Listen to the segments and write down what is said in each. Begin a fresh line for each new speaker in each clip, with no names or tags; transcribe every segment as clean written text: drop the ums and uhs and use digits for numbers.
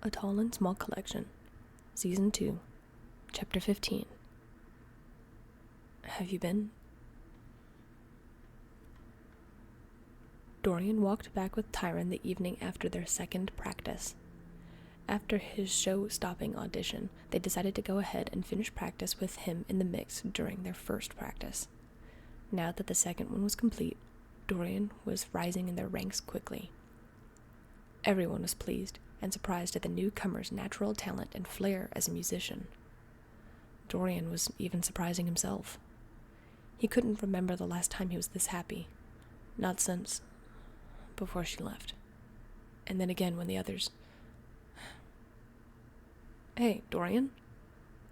A Tall and Small Collection, Season 2, Chapter 15. Have you been? Dorian walked back with Tiron the evening after their second practice. After his show-stopping audition, they decided to go ahead and finish practice with him in the mix during their first practice. Now that the second one was complete, Dorian was rising in their ranks quickly. Everyone was pleased and surprised at the newcomer's natural talent and flair as a musician. Dorian was even surprising himself. He couldn't remember the last time he was this happy. Not since before she left. And then again when the others... Hey, Dorian?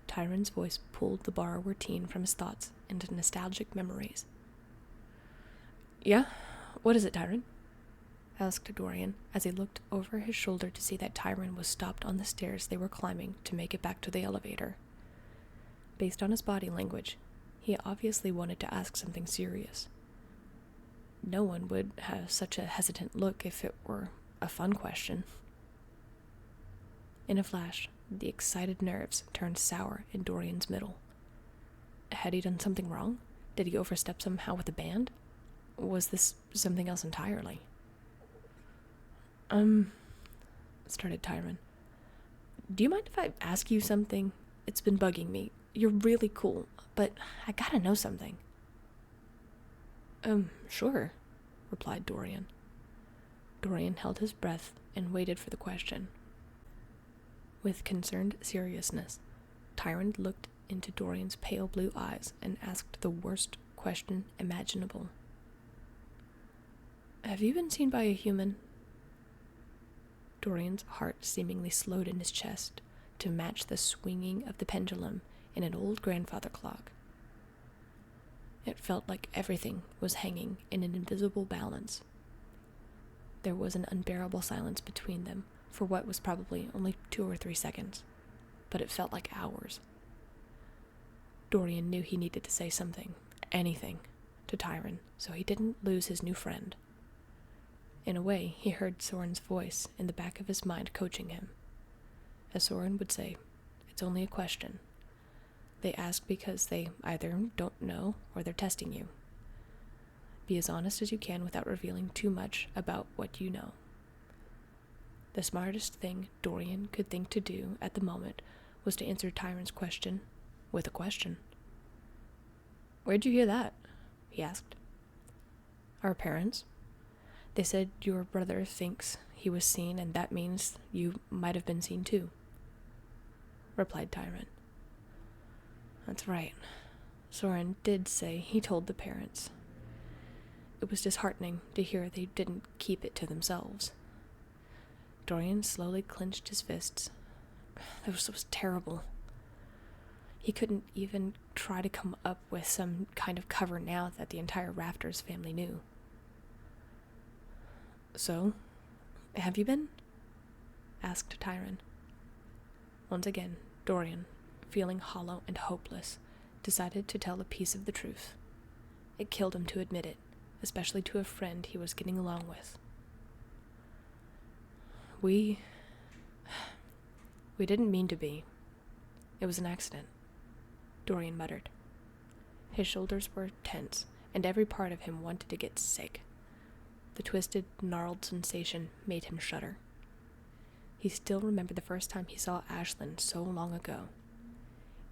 Tiron's voice pulled the borrower teen from his thoughts into nostalgic memories. Yeah? What is it, Tiron? Asked Dorian as he looked over his shoulder to see that Tiron was stopped on the stairs they were climbing to make it back to the elevator. Based on his body language, he obviously wanted to ask something serious. No one would have such a hesitant look if it were a fun question. In a flash, the excited nerves turned sour in Dorian's middle. Had he done something wrong? Did he overstep somehow with the band? Was this something else entirely? Started Tiron. Do you mind if I ask you something? It's been bugging me. You're really cool, but I gotta know something. Sure, replied Dorian. Dorian held his breath and waited for the question. With concerned seriousness, Tiron looked into Dorian's pale blue eyes and asked the worst question imaginable. Have you been seen by a human? Dorian's heart seemingly slowed in his chest to match the swinging of the pendulum in an old grandfather clock. It felt like everything was hanging in an invisible balance. There was an unbearable silence between them for what was probably only 2 or 3 seconds, but it felt like hours. Dorian knew he needed to say something, anything, to Tiron so he didn't lose his new friend. In a way, he heard Soren's voice in the back of his mind coaching him. As Soren would say, it's only a question. They ask because they either don't know or they're testing you. Be as honest as you can without revealing too much about what you know. The smartest thing Dorian could think to do at the moment was to answer Tiron's question with a question. Where'd you hear that? He asked. Our parents. They said your brother thinks he was seen, and that means you might have been seen too, replied Tiron. That's right. Soren did say he told the parents. It was disheartening to hear they didn't keep it to themselves. Dorian slowly clenched his fists. This was terrible. He couldn't even try to come up with some kind of cover now that the entire Rafters family knew. So, have you been? Asked Tiron. Once again, Dorian, feeling hollow and hopeless, decided to tell a piece of the truth. It killed him to admit it, especially to a friend he was getting along with. We didn't mean to be. It was an accident, Dorian muttered. His shoulders were tense, and every part of him wanted to get sick. The twisted, gnarled sensation made him shudder. He still remembered the first time he saw Ashlyn so long ago.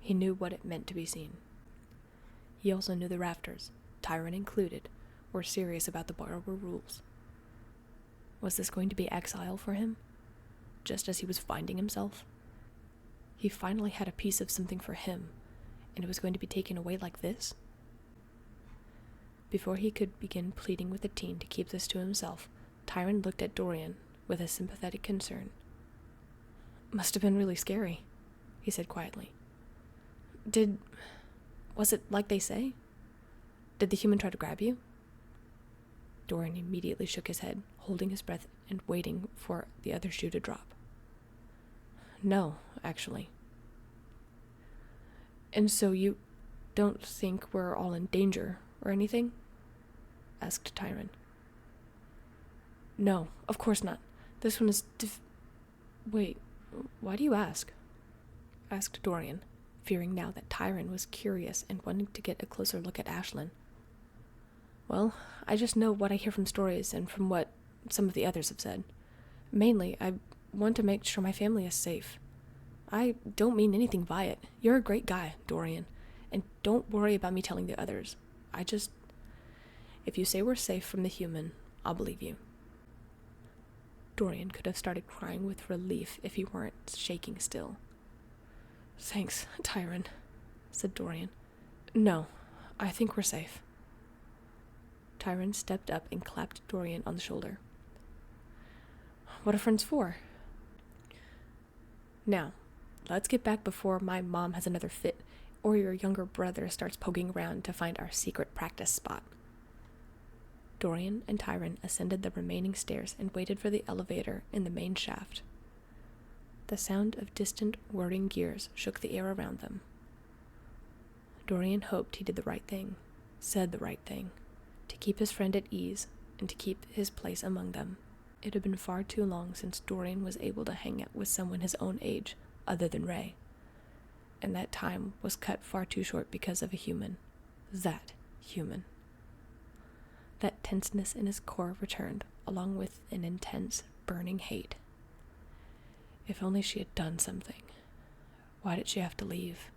He knew what it meant to be seen. He also knew the Rafters, Tiron included, were serious about the borrower rules. Was this going to be exile for him? Just as he was finding himself? He finally had a piece of something for him, and it was going to be taken away like this? Before he could begin pleading with the teen to keep this to himself, Tiron looked at Dorian with a sympathetic concern. Must have been really scary, he said quietly. Was it like they say? Did the human try to grab you? Dorian immediately shook his head, holding his breath and waiting for the other shoe to drop. No, actually. And so you don't think we're all in danger or anything? Asked Tiron. No, of course not. This one is Wait, Why do you ask? Asked Dorian, fearing now that Tiron was curious and wanting to get a closer look at Ashlyn. Well, I just know what I hear from stories and from what some of the others have said. Mainly, I want to make sure my family is safe. I don't mean anything by it. You're a great guy, Dorian, and don't worry about me telling the others. If you say we're safe from the human, I'll believe you. Dorian could have started crying with relief if he weren't shaking still. Thanks, Tiron, said Dorian. No, I think we're safe. Tiron stepped up and clapped Dorian on the shoulder. What are friends for? Now, let's get back before my mom has another fit, or your younger brother starts poking around to find our secret practice spot. Dorian and Tiron ascended the remaining stairs and waited for the elevator in the main shaft. The sound of distant, whirring gears shook the air around them. Dorian hoped he did the right thing, said the right thing, to keep his friend at ease and to keep his place among them. It had been far too long since Dorian was able to hang out with someone his own age, other than Ray. And that time was cut far too short because of a human. That human. That tenseness in his core returned, along with an intense, burning hate. If only she had done something. Why did she have to leave?